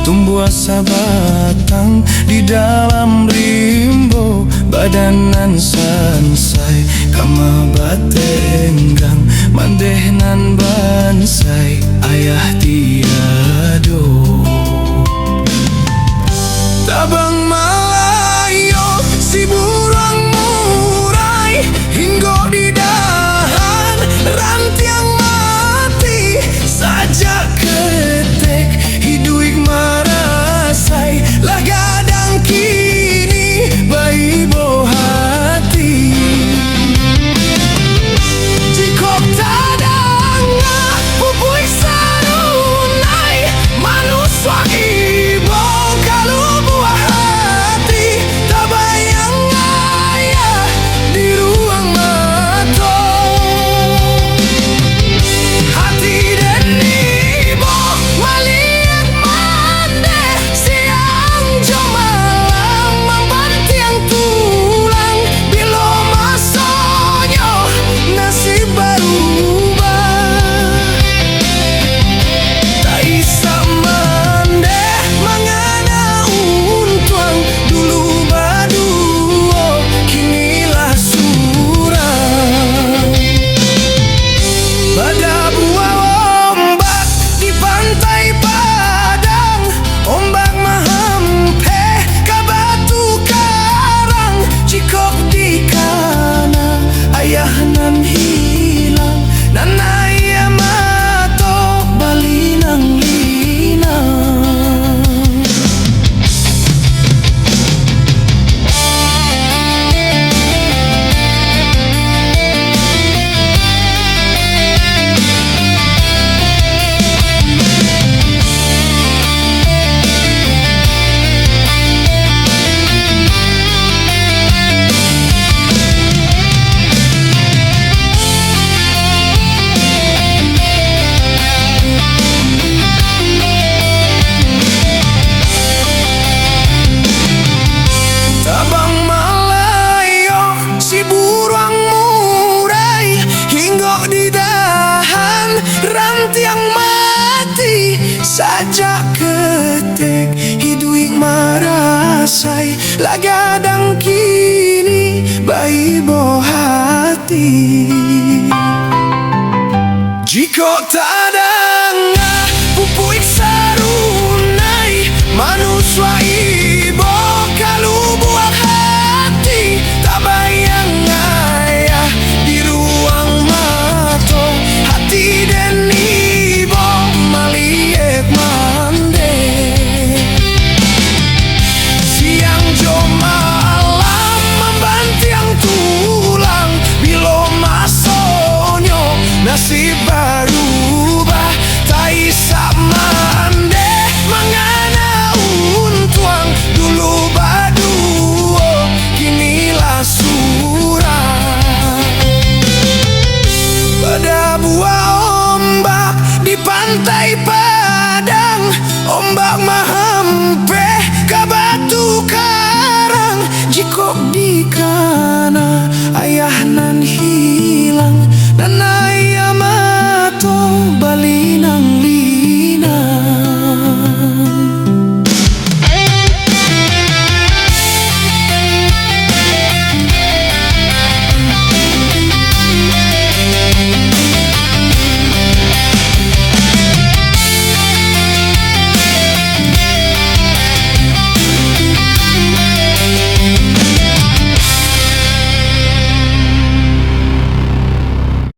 tumbuh sabatang di dalam rimbo badanan sansai kama batenggang mandehnan bansai ayah tiado tabang malayo si burung murai hingga di dahan rantiang mati saja ketek hiduik marasai lagadang kini bayi boh hati jikok tadanga pupui sarunai manusia ibo kalau buah hati tak bayang ayah di ruang mata hati dan ibo malihat mande siang jam malam membantiang tulang bila masanya nasib berubah tak isa mande mangana untuang dulu baduo kinilah surang pada buah ombak di pantai Padang ombak mahampe ka batu karang jikok di kana ayah nan hilang nan ayah mato balinang linang tabang malayo si burung murai hingga di dahan rantiang mati saja ketek hiduik marasai lagadang kini bayi boh hati jika tadanga pupuik sarunai manusia ibo kalau buah hati tak bayang ayah di ruang mata hati dan ibo malihat mande siang jam malam membantiang tulang bila masonyo nasib berubah tak isa mande mangana untuang dulu baduo kinilah surang pada buah ombak di pantai Padang ombak mahampe ka batu karang jikok di kana ayah nan hilang dan